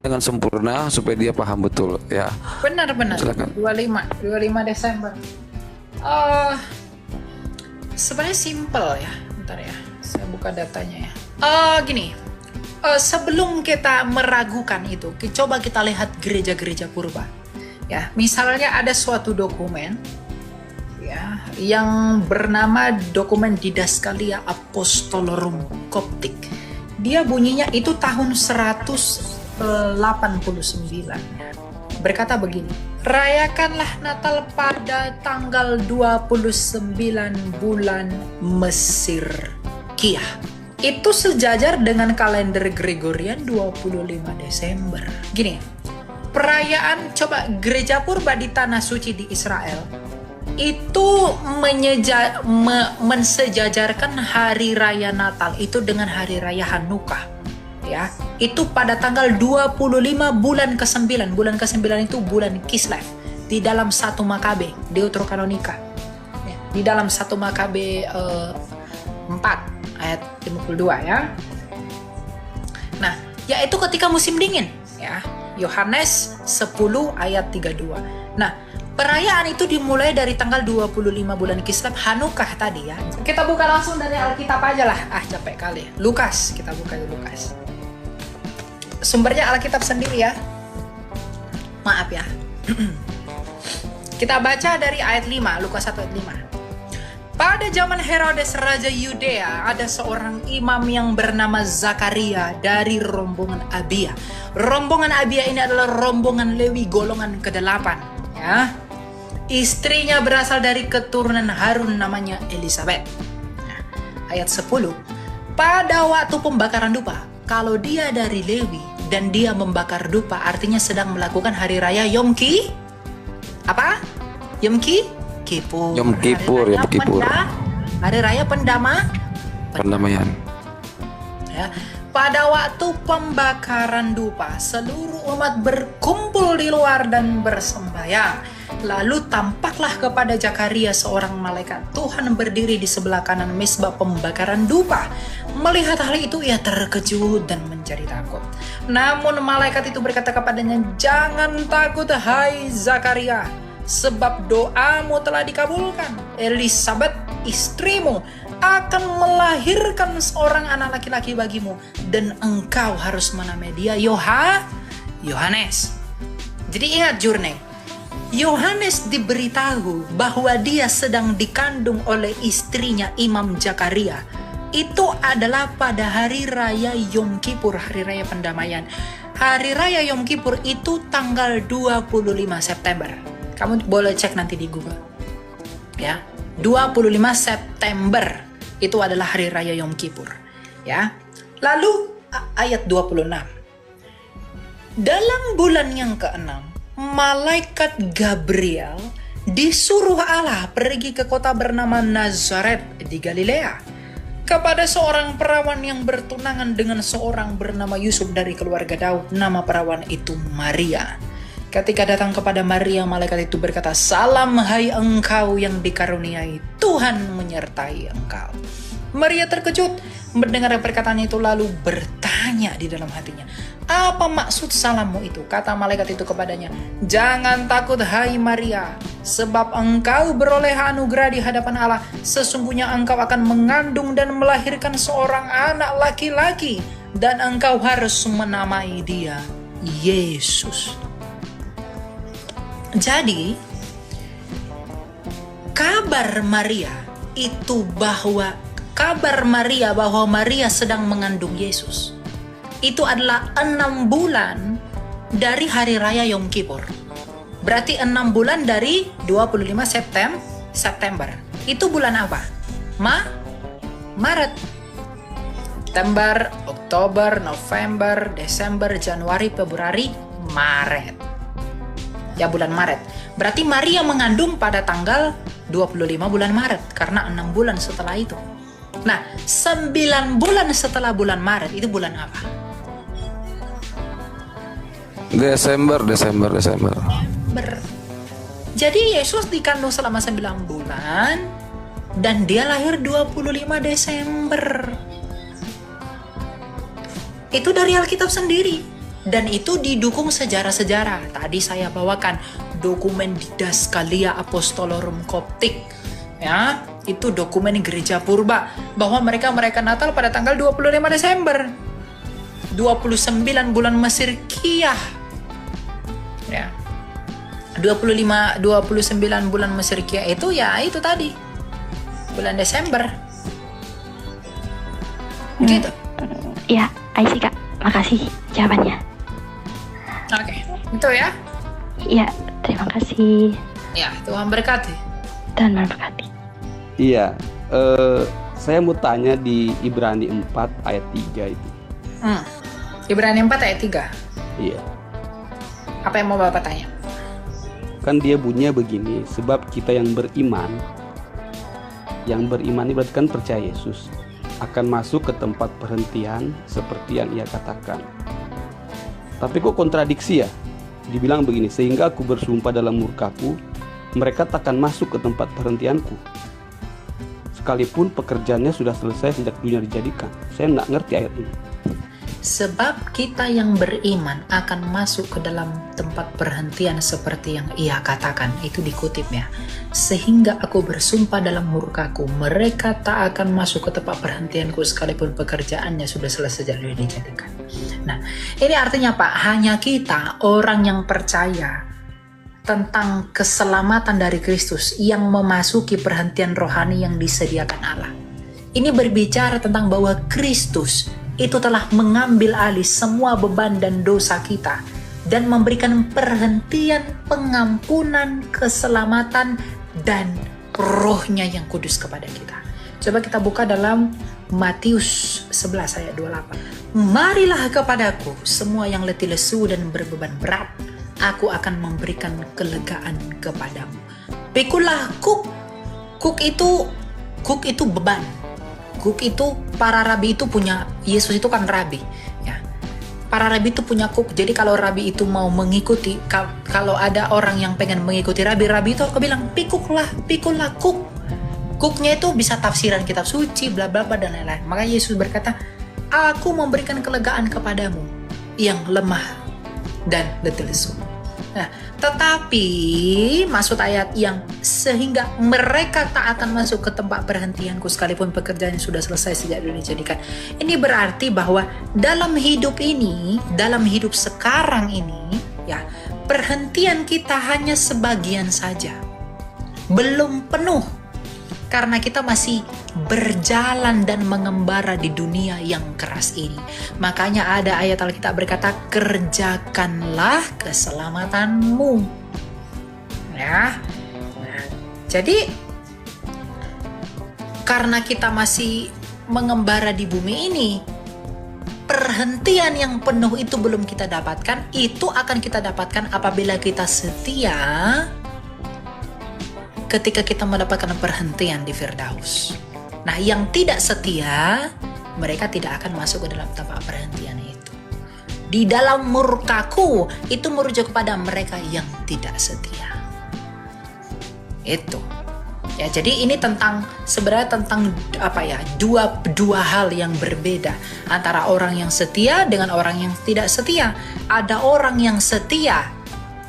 dengan sempurna supaya dia paham betul ya. Benar-benar. Silakan. 25 Desember. Eh sebenarnya simple ya. Bentar ya. Saya buka datanya ya. Gini. Sebelum kita meragukan itu, coba kita lihat gereja-gereja purba. Ya, misalnya ada suatu dokumen ya yang bernama dokumen Didaskalia Apostolorum Koptik. Dia bunyinya itu tahun 189. Berkata begini, rayakanlah Natal pada tanggal 29 bulan Mesir Kiyah. Itu sejajar dengan kalender Gregorian 25 Desember. Gini, perayaan coba gereja purba di tanah suci di Israel itu mensejajarkan hari raya Natal itu dengan hari raya Hanukkah. Ya, itu pada tanggal 25 bulan ke-9. Bulan ke-9 itu bulan Kislev di dalam 1 Makabe Deuterokanonika. Ya, di dalam 1 Makabe 4 ayat 52 ya. Nah, yaitu ketika musim dingin ya. Yohanes 10 ayat 32. Nah, perayaan itu dimulai dari tanggal 25 bulan Kislev Hanukkah tadi ya. Kita buka langsung dari Alkitab aja lah. Capek kali. Lukas, kita buka di Lukas. Sumbernya Alkitab sendiri ya. Maaf ya. Kita baca dari ayat 5, Lukas 1 ayat 5. Pada zaman Herodes Raja Yudea, ada seorang imam yang bernama Zakaria dari rombongan Abia. Rombongan Abia ini adalah rombongan Lewi golongan ke-8 ya. Istrinya berasal dari keturunan Harun, namanya Elisabeth. Nah, ayat 10. Pada waktu pembakaran dupa, kalau dia dari Lewi dan dia membakar dupa, artinya sedang melakukan hari raya Yom Ki? Apa? Yom Ki? Kippur. Yom Kippur, Yom Kippur. Hari raya Pendamaian. Ya. Pada waktu pembakaran dupa, seluruh umat berkumpul di luar dan bersembahyang. Lalu tampaklah kepada Zakaria seorang malaikat Tuhan berdiri di sebelah kanan mezbah pembakaran dupa. Melihat hal itu ia terkejut dan menjadi takut. Namun malaikat itu berkata kepadanya, "Jangan takut hai Zakaria, sebab doamu telah dikabulkan. Elisabeth istrimu akan melahirkan seorang anak laki-laki bagimu, dan engkau harus menamai dia Yohanes." Jadi ingat Jurne, Yohanes diberitahu bahwa dia sedang dikandung oleh istrinya Imam Zakaria. Itu adalah pada hari raya Yom Kippur, hari raya pendamaian. Hari raya Yom Kippur itu tanggal 25 September. Kamu boleh cek nanti di Google. Ya, 25 September itu adalah hari raya Yom Kippur. Ya. Lalu ayat 26. Dalam bulan yang ke-6, malaikat Gabriel disuruh Allah pergi ke kota bernama Nazaret di Galilea kepada seorang perawan yang bertunangan dengan seorang bernama Yusuf dari keluarga Daud. Nama perawan itu Maria. Ketika datang kepada Maria, malaikat itu berkata, "Salam hai engkau yang dikaruniai, Tuhan menyertai engkau." Maria terkejut mendengar perkataan itu, lalu bertanya di dalam hatinya, "Apa maksud salammu itu?" Kata malaikat itu kepadanya, "Jangan takut hai Maria, sebab engkau beroleh anugerah di hadapan Allah. Sesungguhnya engkau akan mengandung dan melahirkan seorang anak laki-laki, dan engkau harus menamai dia Yesus." Jadi, kabar Maria bahwa Maria sedang mengandung Yesus itu adalah 6 bulan dari hari raya Yom Kippur. Berarti 6 bulan dari 25 September. Itu bulan apa? Maret. September, Oktober, November, Desember, Januari, Februari, Maret. Ya, bulan Maret. Berarti Maria mengandung pada tanggal 25 bulan Maret karena 6 bulan setelah itu. Nah, 9 bulan setelah bulan Maret itu bulan apa? Desember. Jadi Yesus dikandung selama 9 bulan dan dia lahir 25 Desember. Itu dari Alkitab sendiri. Dan itu didukung sejarah-sejarah. Tadi saya bawakan dokumen Didaskalia Apostolorum Koptik. Ya, itu dokumen gereja purba bahwa mereka Natal pada tanggal 25 Desember. 29 bulan Mesir Kiyah. Ya. 29 bulan Mesir Kiyah itu ya itu tadi. Bulan Desember. Gitu. Ya, I see Kak. Makasih jawabannya. Oke, itu ya. Iya, terima kasih. Ya, Tuhan berkati. Dan berkati. Iya, saya mau tanya di Ibrani 4 ayat 3 itu. Ibrani 4 ayat 3. Iya, Apa yang mau Bapak tanya? kan dia bunyinya begini, sebab kita yang beriman ini berarti kan percaya Yesus, akan masuk ke tempat perhentian seperti yang ia katakan. Tapi kok kontradiksi ya? Dibilang begini, sehingga aku bersumpah dalam murkaku, mereka takkan masuk ke tempat perhentianku, sekalipun pekerjaannya sudah selesai sejak dunia dijadikan. Saya nggak ngerti ayat ini. Sebab kita yang beriman akan masuk ke dalam tempat perhentian seperti yang ia katakan. Itu dikutip ya. Sehingga aku bersumpah dalam murkaku, mereka tak akan masuk ke tempat perhentianku sekalipun pekerjaannya sudah selesai sejak dunia dijadikan. Nah, ini artinya Pak, hanya kita orang yang percaya tentang keselamatan dari Kristus yang memasuki perhentian rohani yang disediakan Allah. Ini berbicara tentang bahwa Kristus itu telah mengambil alih semua beban dan dosa kita dan memberikan perhentian, pengampunan, keselamatan, dan rohnya yang kudus kepada kita. Coba kita buka dalam Matius 11 ayat 28. Marilah kepadaku semua yang letih lesu dan berbeban berat, aku akan memberikan kelegaan kepadamu. Pikulah kuk. Kuk itu beban. Kuk itu, para rabi itu punya, Yesus itu kan rabi ya. Para rabi itu punya kuk. Jadi kalau rabi itu mau mengikuti, kalau ada orang yang pengen mengikuti rabi itu aku bilang pikulah kuk. Kuknya itu bisa tafsiran kitab suci, bla bla bla dan lain-lain. Maka Yesus berkata, aku memberikan kelegaan kepadamu yang lemah dan letih lesu. Nah, tetapi maksud ayat yang sehingga mereka tak akan masuk ke tempat perhentianku sekalipun pekerjaannya sudah selesai sejak dunia dijadikan. Ini berarti bahwa dalam hidup ini, dalam hidup sekarang ini, ya, perhentian kita hanya sebagian saja. Belum penuh. Karena kita masih berjalan dan mengembara di dunia yang keras ini. Makanya ada ayat Alkitab berkata, kerjakanlah keselamatanmu. Ya. Nah, jadi karena kita masih mengembara di bumi ini, perhentian yang penuh itu belum kita dapatkan. Itu akan kita dapatkan apabila kita setia ketika kita mendapatkan perhentian di Firdaus. Nah, yang tidak setia, mereka tidak akan masuk ke dalam tempat perhentian itu. Di dalam murkaku, itu merujuk kepada mereka yang tidak setia. Itu. Ya, jadi ini sebenarnya tentang apa ya? Dua hal yang berbeda antara orang yang setia dengan orang yang tidak setia. Ada orang yang setia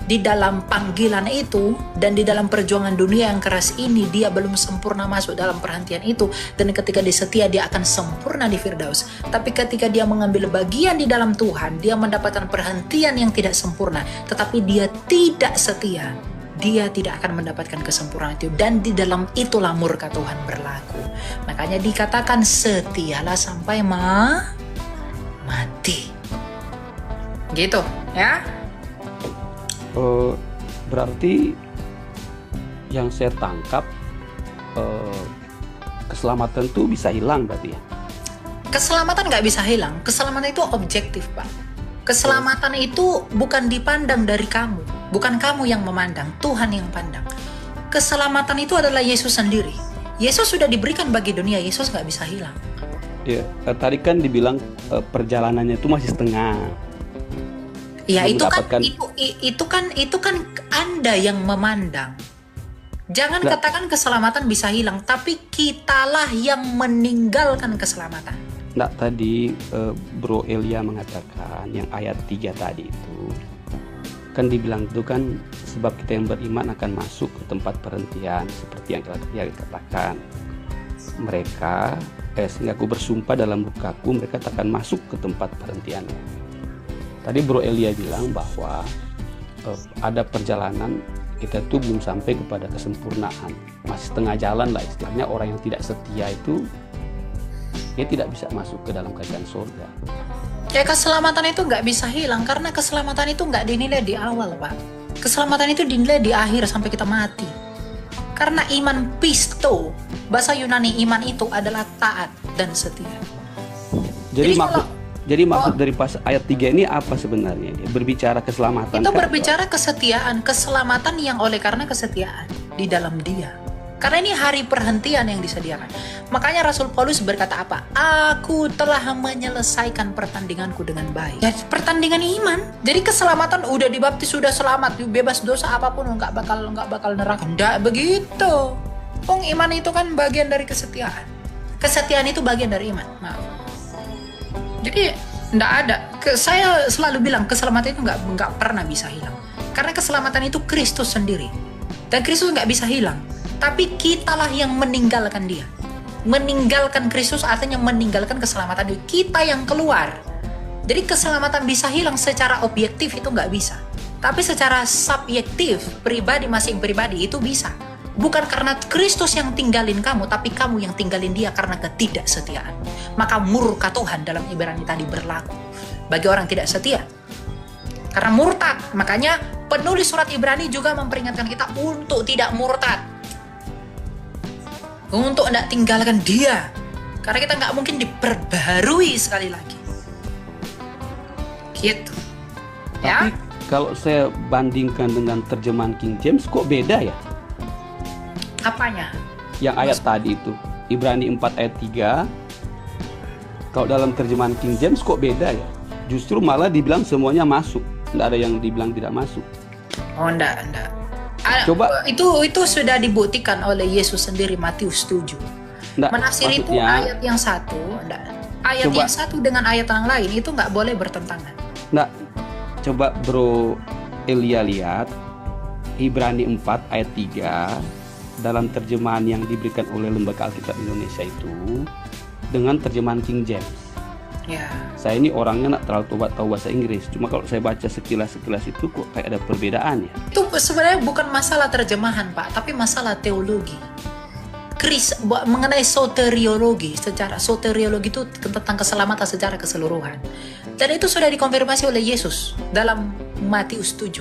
di dalam panggilan itu dan di dalam perjuangan dunia yang keras ini, dia belum sempurna masuk dalam perhentian itu, dan ketika dia setia dia akan sempurna di Firdaus. Tapi ketika dia mengambil bagian di dalam Tuhan, dia mendapatkan perhentian yang tidak sempurna, tetapi dia tidak setia, dia tidak akan mendapatkan kesempurnaan itu, dan di dalam itulah murka Tuhan berlaku. Makanya dikatakan setialah sampai mati. Gitu ya. Berarti yang saya tangkap, keselamatan itu bisa hilang berarti ya? Keselamatan nggak bisa hilang. Keselamatan itu objektif, Pak. Keselamatan itu bukan dipandang dari kamu, bukan kamu yang memandang, Tuhan yang pandang. Keselamatan itu adalah Yesus sendiri. Yesus sudah diberikan bagi dunia, Yesus nggak bisa hilang. Ya, tadi kan dibilang perjalanannya itu masih setengah. Ya, itu kan Anda yang memandang. Jangan katakan keselamatan bisa hilang, tapi kitalah yang meninggalkan keselamatan. Nggak, tadi Bro Elia mengatakan yang ayat 3 tadi itu kan dibilang itu kan sebab kita yang beriman akan masuk ke tempat perhentian seperti yang dia katakan mereka sehingga aku bersumpah dalam lukaku mereka tak akan masuk ke tempat perhentiannya. Tadi Bro Elia bilang bahwa ada perjalanan kita tuh belum sampai kepada kesempurnaan, masih setengah jalan lah istilahnya. Orang yang tidak setia itu dia tidak bisa masuk ke dalam kerajaan surga. Ya, keselamatan itu nggak bisa hilang karena keselamatan itu nggak dinilai di awal, Pak. Keselamatan itu dinilai di akhir sampai kita mati. Karena iman pisto, bahasa Yunani iman itu adalah taat dan setia. Jadi maksud dari pas ayat 3 ini apa sebenarnya? Dia berbicara keselamatan. Itu berbicara kesetiaan, keselamatan yang oleh karena kesetiaan di dalam Dia. Karena ini hari perhentian yang disediakan. Makanya Rasul Paulus berkata apa? Aku telah menyelesaikan pertandinganku dengan baik. Ya, pertandingan iman. Jadi keselamatan udah dibaptis, sudah selamat, bebas dosa apapun, nggak bakal neraka. Nggak begitu. Iman itu kan bagian dari kesetiaan. Kesetiaan itu bagian dari iman. Maaf. Jadi nggak ada. Saya selalu bilang keselamatan itu nggak pernah bisa hilang. Karena keselamatan itu Kristus sendiri. Dan Kristus nggak bisa hilang. Tapi kitalah yang meninggalkan Dia. Meninggalkan Kristus artinya meninggalkan keselamatan Dia. Kita yang keluar. Jadi keselamatan bisa hilang secara objektif itu nggak bisa. Tapi secara subjektif, pribadi masing pribadi itu bisa. Bukan karena Kristus yang tinggalin kamu, tapi kamu yang tinggalin Dia karena ketidaksetiaan. Maka murka Tuhan dalam Ibrani tadi berlaku bagi orang tidak setia. Karena murtad. Makanya penulis surat Ibrani juga memperingatkan kita untuk tidak murtad. Untuk tidak tinggalkan Dia. Karena kita nggak mungkin diperbarui sekali lagi. Gitu. Ya? Tapi kalau saya bandingkan dengan terjemahan King James kok beda ya? Apanya? Yang ayat tadi itu Ibrani 4 ayat 3. Kalau dalam terjemahan King James kok beda ya? Justru malah dibilang semuanya masuk. Tidak ada yang dibilang tidak masuk. Oh, enggak. Coba itu sudah dibuktikan oleh Yesus sendiri Matius 7. Menafsir itu ayat yang satu, ayat yang satu dengan ayat yang lain itu nggak boleh bertentangan. Nggak, coba Bro Elia lihat Ibrani 4 ayat 3 dalam terjemahan yang diberikan oleh Lembaga Alkitab Indonesia itu dengan terjemahan King James. Ya. Saya ini orangnya nggak terlalu tahu bahasa Inggris. Cuma kalau saya baca sekilas itu kok kayak ada perbedaan ya. Itu sebenarnya bukan masalah terjemahan, Pak, tapi masalah teologi. Mengenai soteriologi, secara soteriologi itu tentang keselamatan secara keseluruhan. Dan itu sudah dikonfirmasi oleh Yesus dalam Matius 7.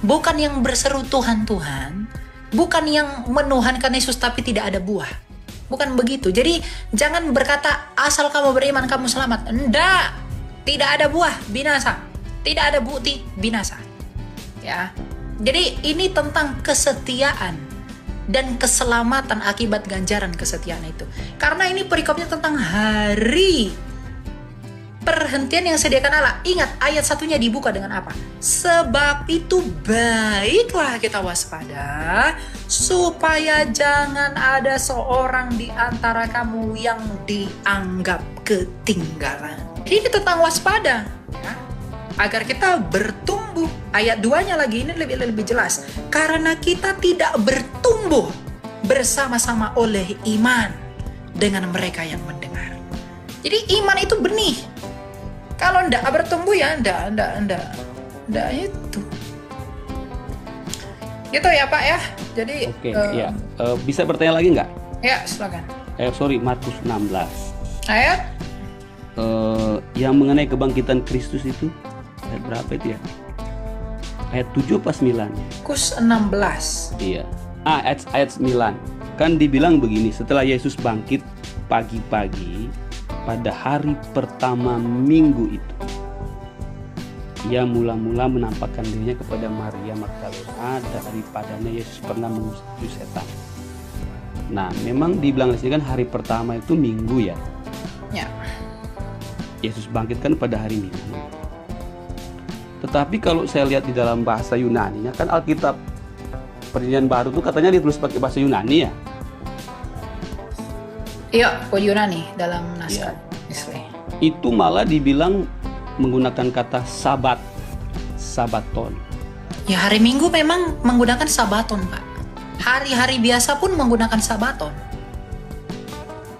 Bukan yang berseru Tuhan, Tuhan, bukan yang menuhankan Yesus tapi tidak ada buah. Bukan begitu. Jadi jangan berkata asal kamu beriman kamu selamat. Enggak. Tidak ada buah, binasa. Tidak ada bukti, binasa. Ya. Jadi ini tentang kesetiaan dan keselamatan akibat ganjaran kesetiaan itu. Karena ini perikopnya tentang hari perhentian yang sediakan Allah. Ingat ayat satunya dibuka dengan apa? Sebab itu baiklah kita waspada supaya jangan ada seorang di antara kamu yang dianggap ketinggalan. Ini tentang waspada, ya. Agar kita bertumbuh. Ayat 2-nya lagi ini lebih jelas. Karena kita tidak bertumbuh bersama-sama oleh iman dengan mereka yang mendengar. Jadi iman itu benih. Kalau ndak bertumbuh ya ndak itu. Gitu ya Pak ya. Jadi oke, ya. Bisa bertanya lagi nggak? Ya, silakan. Markus 16. Ayat Yang mengenai kebangkitan Kristus itu ayat berapa itu ya? Ayat 7 apa 9? Markus 16. Iya. Ayat 9. Kan dibilang begini, setelah Yesus bangkit pagi-pagi pada hari pertama minggu itu, ia mula-mula menampakkan dirinya kepada Maria Magdalena daripadanya Yesus pernah mengusir setan. Nah, memang dibilang di sini kan hari pertama itu minggu ya. Ya. Yesus bangkit kan pada hari Minggu. Tetapi kalau saya lihat di dalam bahasa Yunani-nya kan Alkitab Perjanjian Baru itu katanya ditulis pakai bahasa Yunani ya. Iya, Yunani dalam naskah Iya. Islam. Itu malah dibilang menggunakan kata sabat, sabaton. Ya hari Minggu memang menggunakan sabaton, Pak. Hari-hari biasa pun menggunakan sabaton.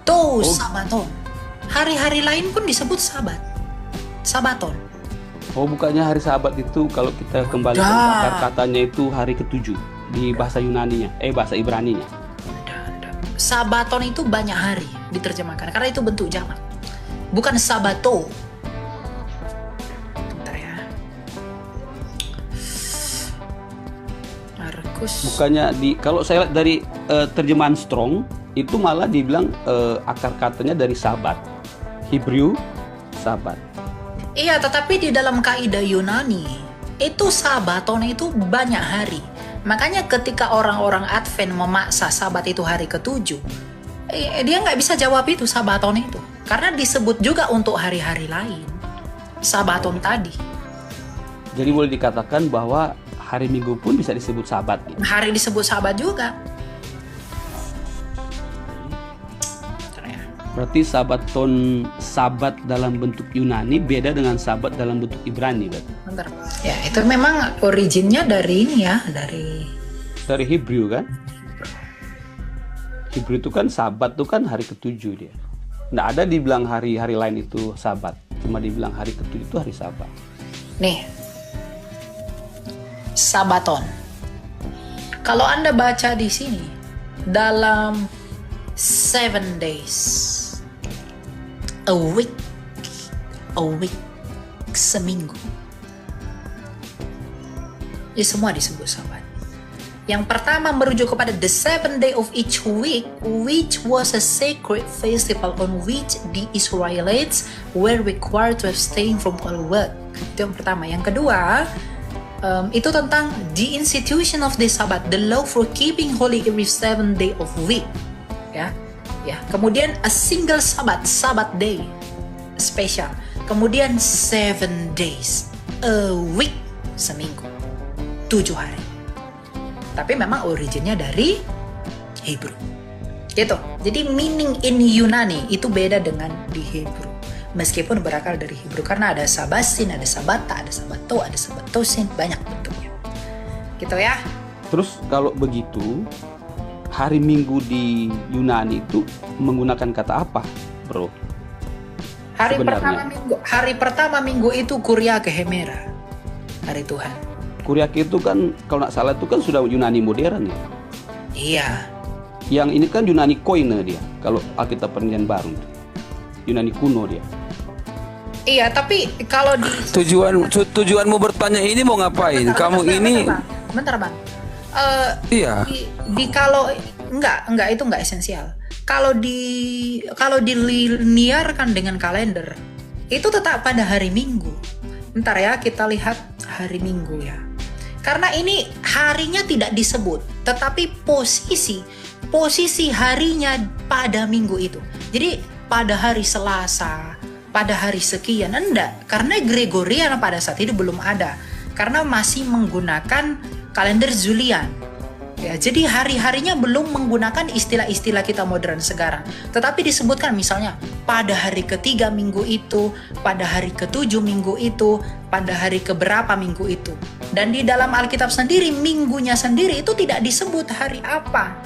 Tuh, sabaton. Hari-hari lain pun disebut sabat. Sabaton. Oh, bukannya hari Sabat itu kalau kita kembali ke akar katanya itu hari ketujuh di bahasa Yunaninya, bahasa Ibraninya. Sabaton itu banyak hari diterjemahkan karena itu bentuk jamak. Bukan sabato. Bentar ya. Markus. Bukannya kalau saya lihat dari terjemahan Strong itu malah dibilang akar katanya dari Sabat. Hebrew Sabat. Iya, tetapi di dalam kaidah Yunani itu sabaton itu banyak hari. Makanya ketika orang-orang Advent memaksa sabat itu hari ketujuh, dia nggak bisa jawab itu sabaton itu. Karena disebut juga untuk hari-hari lain. Sabaton tadi. Jadi boleh dikatakan bahwa hari Minggu pun bisa disebut Sabat. Gitu. Hari disebut sabat juga. Berarti sabaton, Sabat dalam bentuk Yunani beda dengan Sabat dalam bentuk Ibrani, berarti. Bentar. Ya, itu memang originnya dari ini ya, Dari Hebrew kan? Hebrew itu kan Sabat itu kan hari ketujuh dia. Nggak ada dibilang hari-hari lain itu Sabat, cuma dibilang hari ketujuh itu hari Sabat. nih. Sabaton. Kalau Anda baca di sini dalam 7 days, a week, seminggu. Ini semua disebut sabat. Yang pertama merujuk kepada the 7th day of each week, which was a sacred festival on which the Israelites were required to abstain from all work. Itu yang pertama. Yang kedua, itu tentang the institution of the Sabbath, the law for keeping holy every 7th day of week. Ya. Kemudian a single Sabbath day, special. Kemudian 7 days, a week, seminggu, 7 hari. Tapi memang originnya dari Hebrew. Gitu. Jadi meaning in Yunani itu beda dengan di Hebrew. Meskipun berakar dari Hebrew karena ada sabasin, ada sabata, ada sabato, ada sabatosin, banyak bentuknya. Gitu ya. Terus kalau begitu, hari Minggu di Yunani itu menggunakan kata apa, bro? Hari pertama minggu itu Kuriake Hemera, hari Tuhan. Kuriake itu kan kalau nggak salah itu kan sudah Yunani modern ya. Iya. Yang ini kan Yunani Koine dia. Kalau Alkitab Perjanjian Baru, Yunani kuno dia. Iya, tapi kalau di Tujuanmu bertanya ini mau ngapain? Kamu ini bentar bang. iya. Di kalau enggak itu enggak esensial. Kalau dilinearkan dengan kalender itu tetap pada hari Minggu. Bentar ya, kita lihat hari Minggu ya. Karena ini harinya tidak disebut, tetapi posisi harinya pada minggu itu. Jadi pada hari Selasa, pada hari sekian, enggak. Karena Gregorian pada saat itu belum ada. Karena masih menggunakan kalender Julian. Ya, jadi hari-harinya belum menggunakan istilah-istilah kita modern sekarang. Tetapi disebutkan misalnya pada hari ketiga minggu itu, pada hari ketujuh minggu itu, pada hari keberapa minggu itu. Dan di dalam Alkitab sendiri, minggunya sendiri itu tidak disebut hari apa.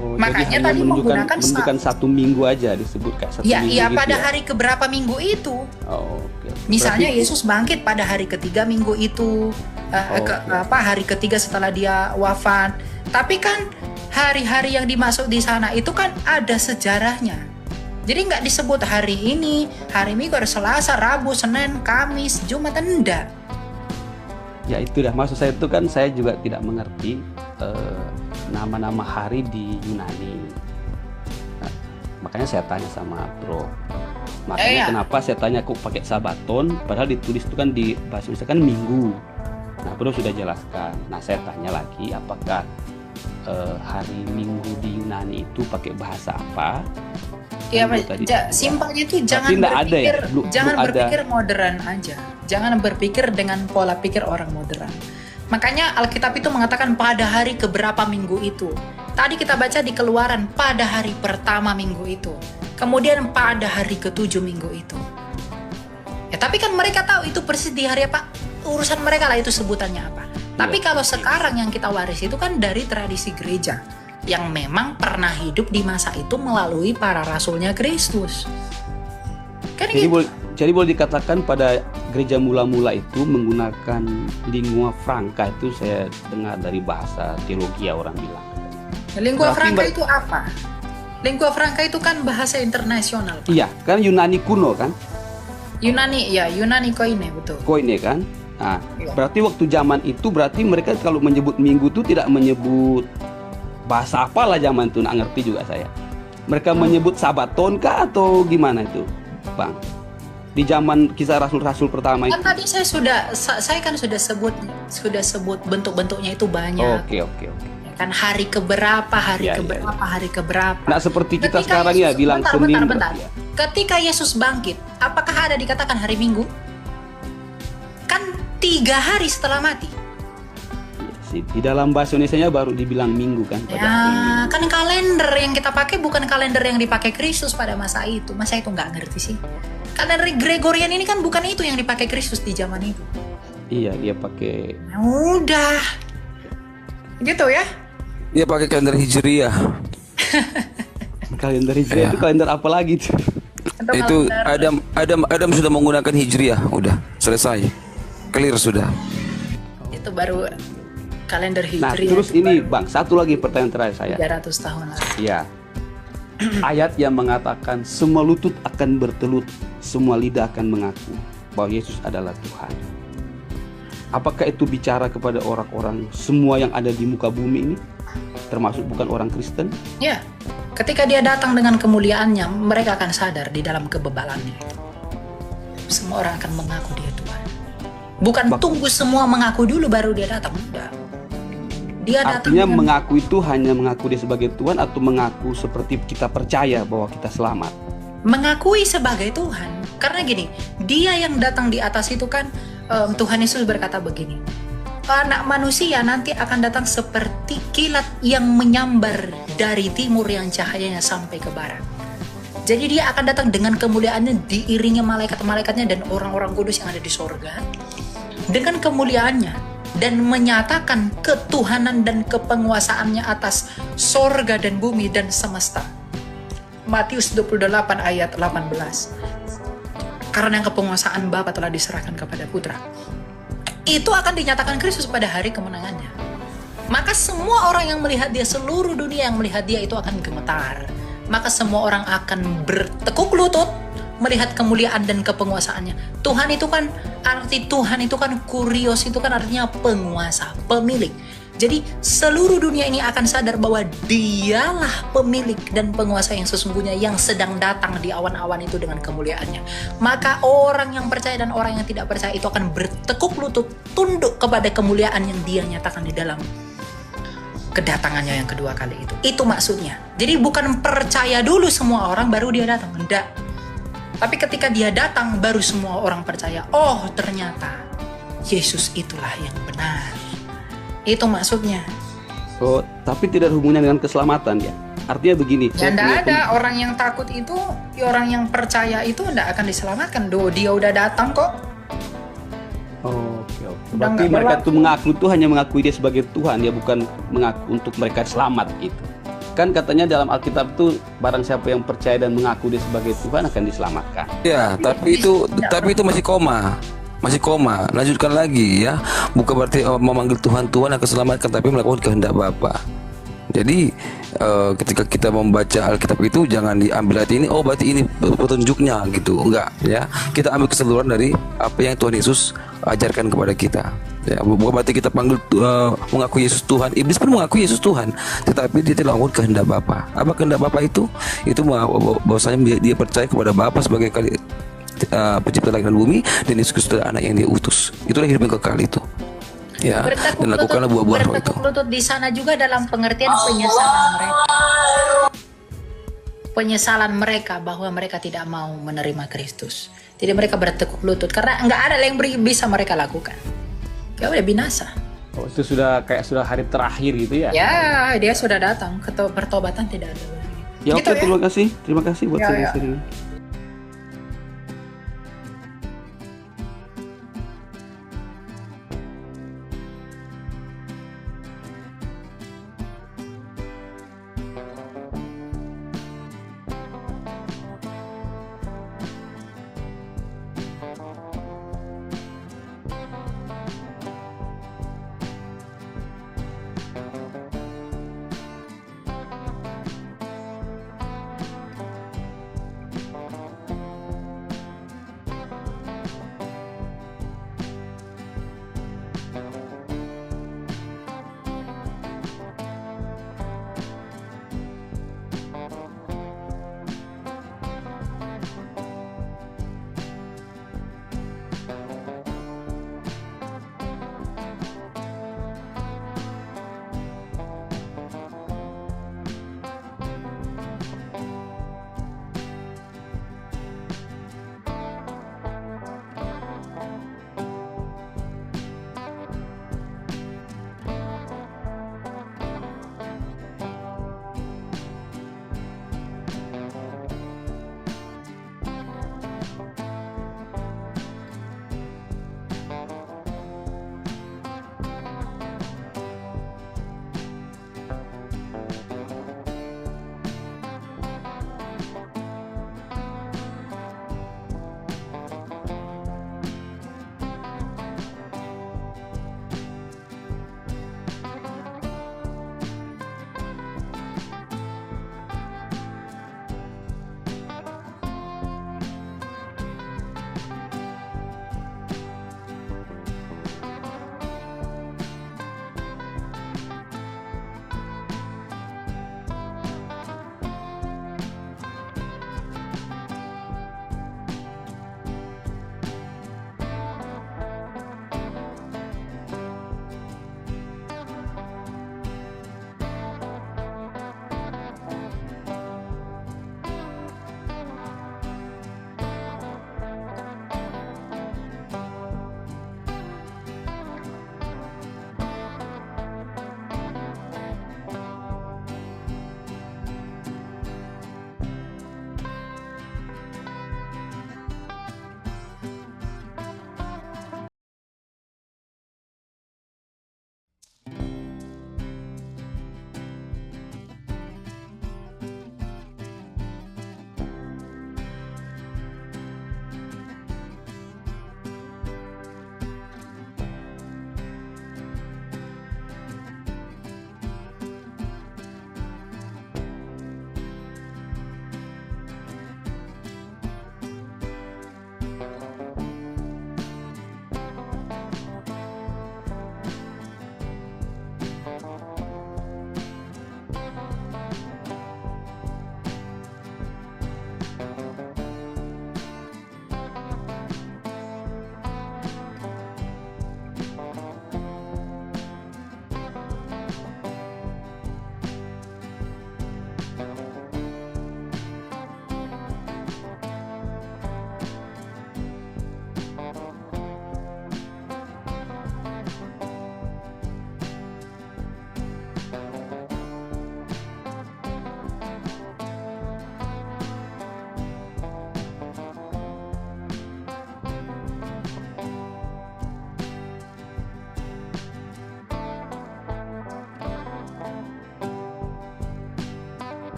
Oh, Makanya jadi tadi menunjukkan satu minggu aja disebut kayak satu minggu. Ya, gitu pada ya? hari keberapa minggu itu. Oh, okay. Misalnya Berarti, Yesus bangkit pada hari ketiga minggu itu, hari ketiga setelah dia wafat. Tapi kan hari-hari yang dimaksud di sana itu kan ada sejarahnya. Jadi nggak disebut hari ini, hari Minggu, hari Selasa, Rabu, Senin, Kamis, Jumat, enggak. ya itu dah maksud saya itu kan saya juga tidak mengerti nama-nama hari di Yunani. Nah, makanya saya tanya sama bro. Makanya kenapa saya tanya kok pakai sabaton, padahal ditulis itu kan di bahasa Indonesia kan minggu. Nah, bro sudah jelaskan. Nah, saya tanya lagi apakah hari Minggu di Yunani itu pakai bahasa apa? Ya, simpelnya itu jangan berpikir, berpikir modern aja. Jangan berpikir dengan pola pikir orang modern. Makanya Alkitab itu mengatakan pada hari keberapa minggu itu. Tadi kita baca di Keluaran pada hari pertama minggu itu. Kemudian pada hari ke-7 minggu itu. Ya, tapi kan mereka tahu itu persis di hari apa? Urusan mereka lah itu sebutannya apa. Tapi kalau sekarang yang kita waris itu kan dari tradisi gereja yang memang pernah hidup di masa itu melalui para rasulnya Kristus. Kan gitu. Jadi boleh dikatakan pada gereja mula-mula itu menggunakan lingua franca, itu saya dengar dari bahasa teologi orang bilang. Lingua franca itu apa? Lingua franca itu kan bahasa internasional. Iya, kan Yunani kuno kan? Yunani koine, betul. Koine kan? Nah, Iya. berarti waktu zaman itu berarti mereka kalau menyebut minggu itu tidak menyebut bahasa apalah zaman itu, nggak ngerti juga saya. Mereka menyebut sabaton kah atau gimana itu, Bang? Di zaman kisah rasul-rasul pertama itu. Kan tadi saya kan sudah sebut bentuk-bentuknya itu banyak. Oke. Kan hari keberapa, Iya. hari keberapa. Nah, seperti kita Ketika sekarang ya Yesus- bilang Senin. bentar. Ya. Ketika Yesus bangkit, apakah ada dikatakan hari Minggu? Kan 3 hari setelah mati. Di dalam bahasa Indonesianya baru dibilang minggu kan pada hari Ya, Minggu. kan kalender yang kita pakai bukan kalender yang dipakai Kristus pada masa itu. Masa itu nggak ngerti sih? Kalender Gregorian ini kan bukan itu yang dipakai Kristus di zaman itu. Iya, dia pakai Ya udah. Gitu ya. Dia pakai kalender Hijriah. kalender Hijriah. Iya. Itu kalender apa lagi tuh? Itu kalender- Adam sudah menggunakan Hijriah, udah selesai. Clear sudah. itu baru kalender Nah, Hijriah. terus itu ini baru Bang, satu lagi pertanyaan terakhir saya. 300 tahun lalu. Iya. Ayat yang mengatakan semua lutut akan bertelut, semua lidah akan mengaku bahwa Yesus adalah Tuhan. Apakah itu bicara kepada orang-orang semua yang ada di muka bumi ini? Termasuk bukan orang Kristen? Ya, ketika dia datang dengan kemuliaannya, mereka akan sadar di dalam kebebalannya. Semua orang akan mengaku dia Tuhan. Bukan tunggu semua mengaku dulu baru dia datang. Enggak. Dia datang Artinya dengan mengaku itu hanya mengaku dia sebagai Tuhan atau mengaku seperti kita percaya bahwa kita selamat? mengakui sebagai Tuhan. Karena gini, dia yang datang di atas itu kan, Tuhan Yesus berkata begini, Anak manusia nanti akan datang seperti kilat yang menyambar dari timur yang cahayanya sampai ke barat. Jadi dia akan datang dengan kemuliaannya diiringi malaikat-malaikatnya dan orang-orang kudus yang ada di sorga. Dengan kemuliaannya dan menyatakan ketuhanan dan kepenguasaannya atas sorga dan bumi dan semesta. Matius 28 ayat 18. Karena kepenguasaan Bapa telah diserahkan kepada Putra. Itu akan dinyatakan Kristus pada hari kemenangannya. Maka semua orang yang melihat dia, seluruh dunia yang melihat dia itu akan gemetar. Maka semua orang akan bertekuk lutut melihat kemuliaan dan kepenguasaannya. Tuhan itu kan, arti Tuhan itu kan kurios, itu kan artinya penguasa, pemilik. Jadi seluruh dunia ini akan sadar bahwa dialah pemilik dan penguasa yang sesungguhnya yang sedang datang di awan-awan itu dengan kemuliaannya. Maka orang yang percaya dan orang yang tidak percaya itu akan bertekuk lutut, tunduk kepada kemuliaan yang dia nyatakan di dalam kedatangannya yang kedua kali itu. Itu maksudnya. Jadi bukan percaya dulu semua orang baru dia datang. Enggak. Tapi ketika dia datang baru semua orang percaya. Oh ternyata Yesus itulah yang benar. Itu maksudnya. Oh, tapi tidak ada hubungannya dengan keselamatan ya. Artinya begini. Ya enggak ada orang yang takut itu, orang yang percaya itu enggak akan diselamatkan. Dia udah datang kok. Oke. Udah Berarti nggak mereka berlaku. tuh mengaku tuh hanya mengakui dia sebagai Tuhan, ya bukan mengaku untuk mereka selamat gitu. Kan katanya dalam Alkitab tuh barang siapa yang percaya dan mengaku dia sebagai Tuhan akan diselamatkan. Ya, tapi itu masih koma. Masih koma. Lanjutkan lagi ya. Bukan berarti memanggil Tuhan akan selamatkan, tapi melakukan kehendak Bapa. Jadi ketika kita membaca Alkitab itu jangan diambil arti ini, oh berarti ini petunjuknya gitu. Enggak ya. Kita ambil keseluruhan dari apa yang Tuhan Yesus ajarkan kepada kita. Ya, bukan berarti kita panggil mengaku Yesus Tuhan. Iblis pun mengaku Yesus Tuhan, tetapi dia tidak melakukan kehendak Bapa. Apa kehendak Bapa itu? Itu bahwasanya dia percaya kepada Bapa sebagai pencipta langit dan bumi, dan Yesus Kristus adalah anak yang dia utus. Itulah hidup yang kekal itu. Ya, Bertekuk dan lakukanlah buah-buah roh itu. bertekuk lutut di sana juga dalam pengertian penyesalan mereka. Penyesalan mereka bahwa mereka tidak mau menerima Kristus. Jadi mereka bertekuk lutut karena nggak ada yang bisa mereka lakukan. Ya udah binasa. Oh, itu sudah kayak sudah hari terakhir gitu ya? Ya, dia sudah datang. Pertobatan tidak ada lagi. Ya Gitu oke, terima kasih buat Ya, ya. seri-seri.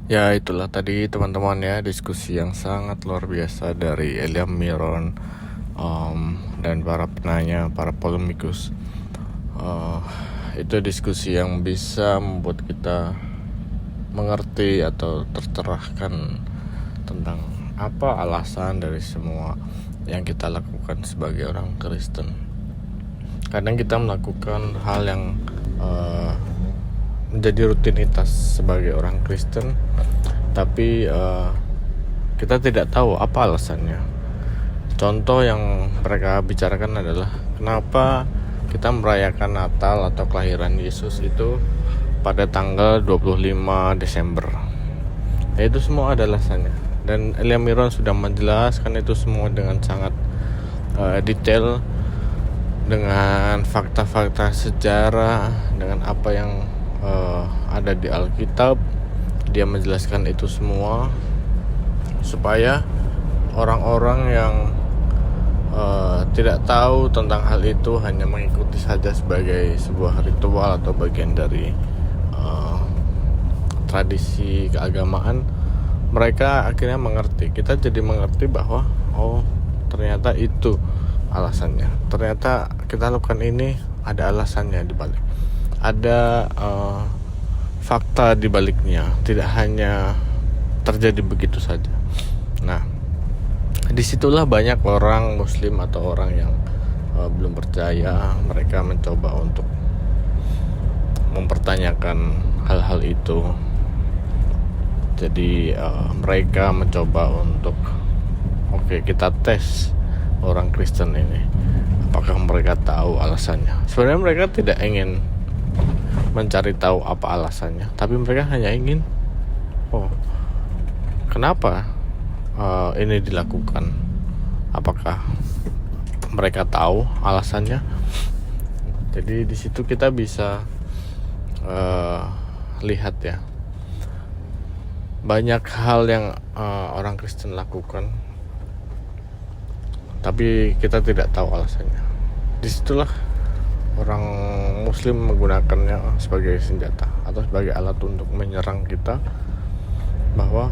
Ya itulah tadi teman-teman ya, diskusi yang sangat luar biasa dari Eliam Miron dan para penanya, para polemikus. Itu diskusi yang bisa membuat kita mengerti atau tercerahkan tentang apa alasan dari semua yang kita lakukan sebagai orang Kristen. Kadang kita melakukan hal yang menjadi rutinitas sebagai orang Kristen, tapi kita tidak tahu apa alasannya. Contoh yang mereka bicarakan adalah kenapa kita merayakan Natal atau kelahiran Yesus itu pada tanggal 25 Desember. Itu semua ada alasannya. Dan Eliam Miron sudah menjelaskan itu semua dengan sangat detail, dengan fakta-fakta sejarah, dengan apa yang ada di Alkitab. Dia menjelaskan itu semua supaya orang-orang yang tidak tahu tentang hal itu hanya mengikuti saja sebagai sebuah ritual atau bagian dari tradisi keagamaan, mereka akhirnya mengerti. Kita jadi mengerti bahwa ternyata itu alasannya. Ternyata kita lakukan ini ada alasannya di balik. Ada fakta di baliknya, tidak hanya terjadi begitu saja. Nah, disitulah banyak orang Muslim atau orang yang belum percaya, mereka mencoba untuk mempertanyakan hal-hal itu. Jadi mereka mencoba untuk kita tes orang Kristen ini, apakah mereka tahu alasannya. Sebenarnya mereka tidak ingin mencari tahu apa alasannya, tapi mereka hanya ingin kenapa ini dilakukan, apakah mereka tahu alasannya. Jadi di situ kita bisa lihat ya, banyak hal yang orang Kristen lakukan tapi kita tidak tahu alasannya. Disitulah orang Muslim menggunakannya sebagai senjata atau sebagai alat untuk menyerang kita, bahwa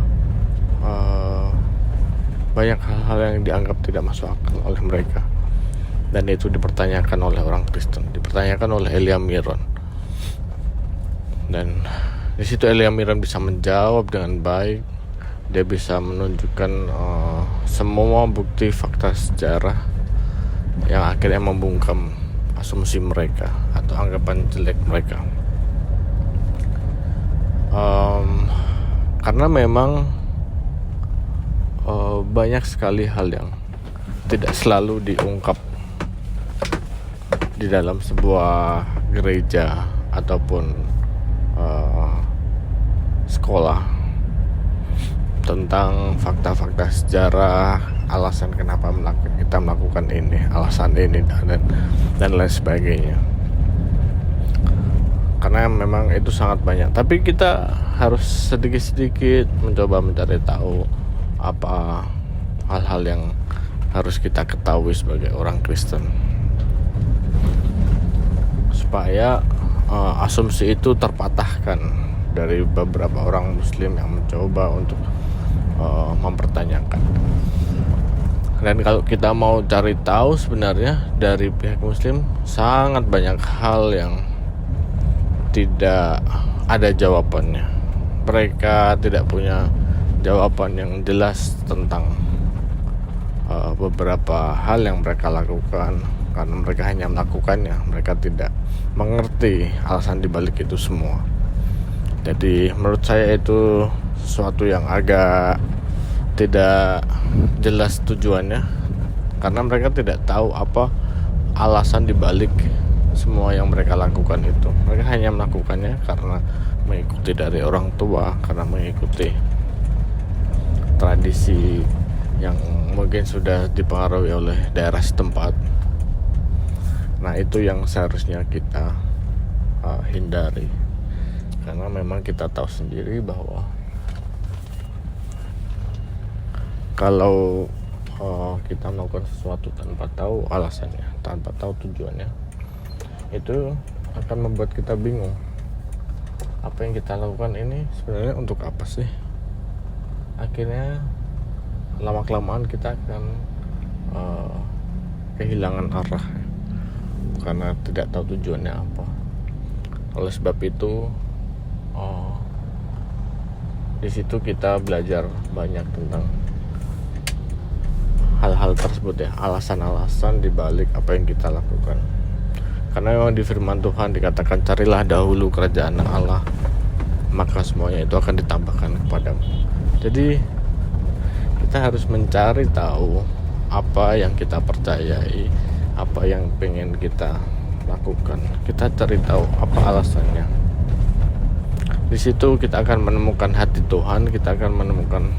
banyak hal-hal yang dianggap tidak masuk akal oleh mereka, dan itu dipertanyakan oleh orang Kristen, dipertanyakan oleh Eliam Miron. Dan di situ Eliam Miron bisa menjawab dengan baik. Dia bisa menunjukkan semua bukti fakta sejarah yang akhirnya membungkam asumsi mereka atau anggapan jelek mereka. Karena memang banyak sekali hal yang tidak selalu diungkap di dalam sebuah gereja ataupun sekolah, tentang fakta-fakta sejarah, alasan kenapa kita melakukan ini, alasan ini dan lain sebagainya. Karena memang itu sangat banyak, tapi kita harus sedikit-sedikit mencoba mencari tahu apa hal-hal yang harus kita ketahui sebagai orang Kristen, supaya asumsi itu terpatahkan dari beberapa orang Muslim yang mencoba untuk mempertanyakan. Dan kalau kita mau cari tahu, sebenarnya dari pihak Muslim sangat banyak hal yang tidak ada jawabannya. Mereka tidak punya jawaban yang jelas tentang beberapa hal yang mereka lakukan, karena mereka hanya melakukannya. Mereka tidak mengerti alasan dibalik itu semua. Jadi menurut saya itu sesuatu yang agak tidak jelas tujuannya, karena mereka tidak tahu apa alasan dibalik semua yang mereka lakukan itu. Mereka hanya melakukannya karena mengikuti dari orang tua, karena mengikuti tradisi yang mungkin sudah dipengaruhi oleh daerah setempat. Nah, itu yang seharusnya kita hindari, karena memang kita tahu sendiri bahwa kalau kita melakukan sesuatu tanpa tahu alasannya, tanpa tahu tujuannya, itu akan membuat kita bingung. Apa yang kita lakukan ini sebenarnya untuk apa sih? akhirnya lama-kelamaan kita akan kehilangan arah karena tidak tahu tujuannya apa. Oleh sebab itu di situ kita belajar banyak tentang hal-hal tersebut ya, alasan-alasan dibalik apa yang kita lakukan. Karena memang di firman Tuhan dikatakan, carilah dahulu kerajaan Allah, maka semuanya itu akan ditambahkan kepadamu. Jadi kita harus mencari tahu apa yang kita percayai, apa yang pengen kita lakukan. Kita cari tahu apa alasannya. Di situ kita akan menemukan hati Tuhan, kita akan menemukan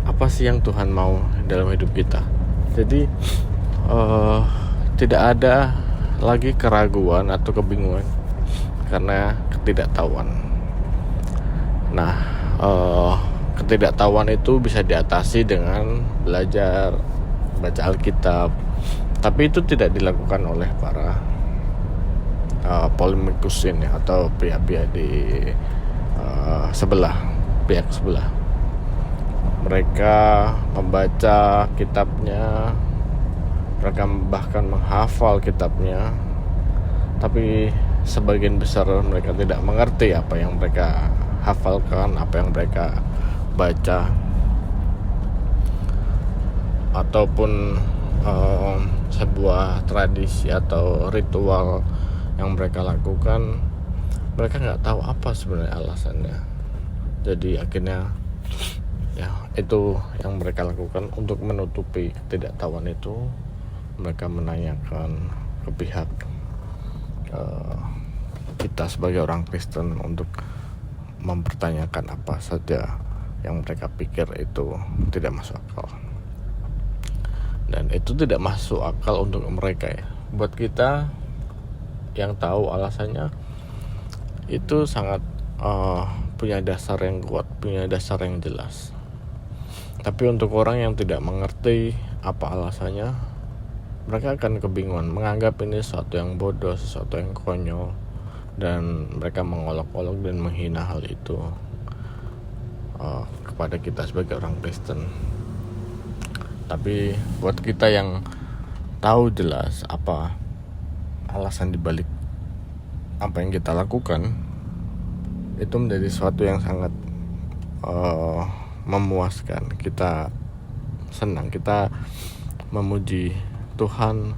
apa sih yang Tuhan mau dalam hidup kita. Jadi tidak ada lagi keraguan atau kebingungan karena ketidaktahuan. Nah, ketidaktahuan itu bisa diatasi dengan belajar baca Alkitab, tapi itu tidak dilakukan oleh para polemikusin ya, atau pihak-pihak di pihak sebelah. Mereka membaca kitabnya, mereka bahkan menghafal kitabnya, tapi sebagian besar mereka tidak mengerti apa yang mereka hafalkan, apa yang mereka baca, ataupun sebuah tradisi atau ritual yang mereka lakukan, mereka nggak tahu apa sebenarnya alasannya. Jadi akhirnya ya itu yang mereka lakukan untuk menutupi ketidaktahuan itu. Mereka menanyakan ke pihak kita sebagai orang Kristen untuk mempertanyakan apa saja yang mereka pikir itu tidak masuk akal. Dan itu tidak masuk akal untuk mereka ya. Buat kita yang tahu alasannya, itu sangat punya dasar yang kuat, punya dasar yang jelas. Tapi untuk orang yang tidak mengerti apa alasannya, mereka akan kebingungan, menganggap ini sesuatu yang bodoh, sesuatu yang konyol, dan mereka mengolok-olok dan menghina hal itu kepada kita sebagai orang Kristen. Tapi buat kita yang tahu jelas apa alasan dibalik apa yang kita lakukan, itu menjadi sesuatu yang sangat memuaskan. Kita senang, kita memuji Tuhan,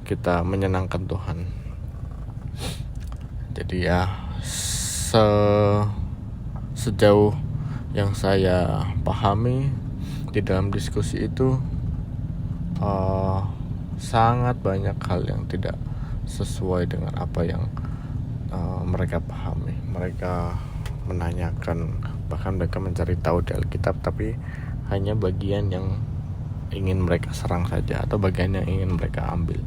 kita menyenangkan Tuhan. Jadi ya sejauh yang saya pahami di dalam diskusi itu sangat banyak hal yang tidak sesuai dengan apa yang mereka pahami. Mereka menanyakan, bahkan mereka mencari tahu di Alkitab, tapi hanya bagian yang ingin mereka serang saja, atau bagian yang ingin mereka ambil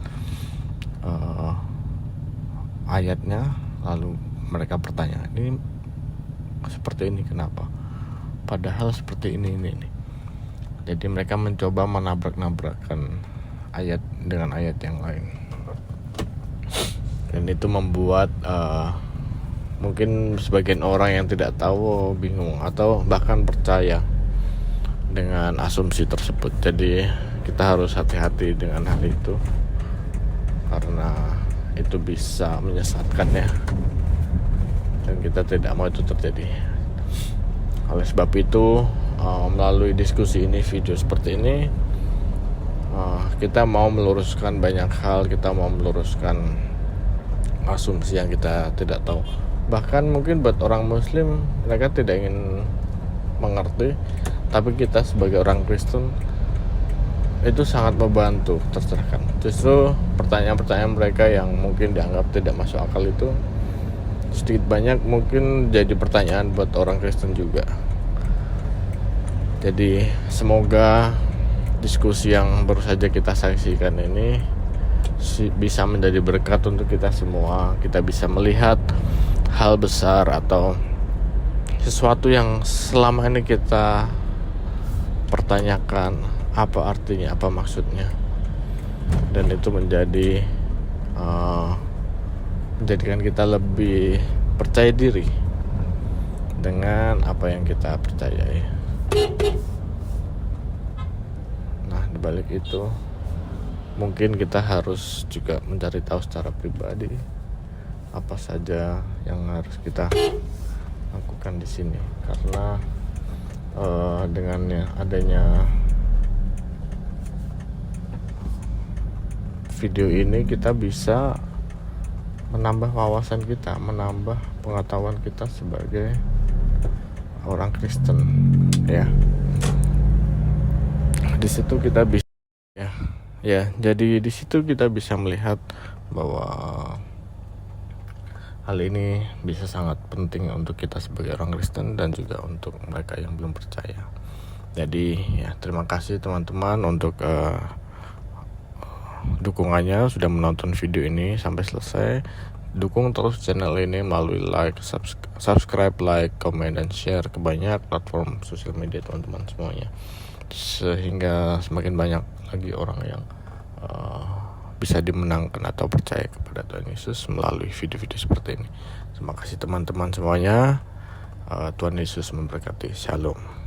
ayatnya, lalu mereka bertanya, ini seperti ini kenapa? Padahal seperti ini. Jadi mereka mencoba menabrak-nabrakkan ayat dengan ayat yang lain, dan itu membuat mungkin sebagian orang yang tidak tahu bingung atau bahkan percaya dengan asumsi tersebut. Jadi kita harus hati-hati dengan hal itu, karena itu bisa menyesatkan ya, dan kita tidak mau itu terjadi. Oleh sebab itu melalui diskusi ini, video seperti ini, kita mau meluruskan banyak hal. Kita mau meluruskan asumsi yang kita tidak tahu. Bahkan mungkin buat orang Muslim, mereka tidak ingin mengerti, tapi kita sebagai orang Kristen itu sangat membantu tercerahkan. Justru pertanyaan-pertanyaan mereka yang mungkin dianggap tidak masuk akal itu sedikit banyak mungkin jadi pertanyaan buat orang Kristen juga. Jadi semoga diskusi yang baru saja kita saksikan ini bisa menjadi berkat untuk kita semua. Kita bisa melihat hal besar atau sesuatu yang selama ini kita pertanyakan apa artinya, apa maksudnya, dan itu menjadikan kita lebih percaya diri dengan apa yang kita percayai. Nah, dibalik itu mungkin kita harus juga mencari tahu secara pribadi apa saja yang harus kita lakukan di sini, karena dengan adanya video ini kita bisa menambah wawasan kita, menambah pengetahuan kita sebagai orang Kristen, ya. Di situ kita bisa, ya. Jadi di situ kita bisa melihat bahwa hal ini bisa sangat penting untuk kita sebagai orang Kristen dan juga untuk mereka yang belum percaya. Jadi ya, terima kasih teman-teman untuk dukungannya sudah menonton video ini sampai selesai. Dukung terus channel ini melalui like, subscribe, like, comment, dan share ke banyak platform sosial media teman-teman semuanya, sehingga semakin banyak lagi orang yang bisa dimenangkan atau percaya kepada Tuhan Yesus melalui video-video seperti ini. Terima kasih teman-teman semuanya. Tuhan Yesus memberkati. Shalom.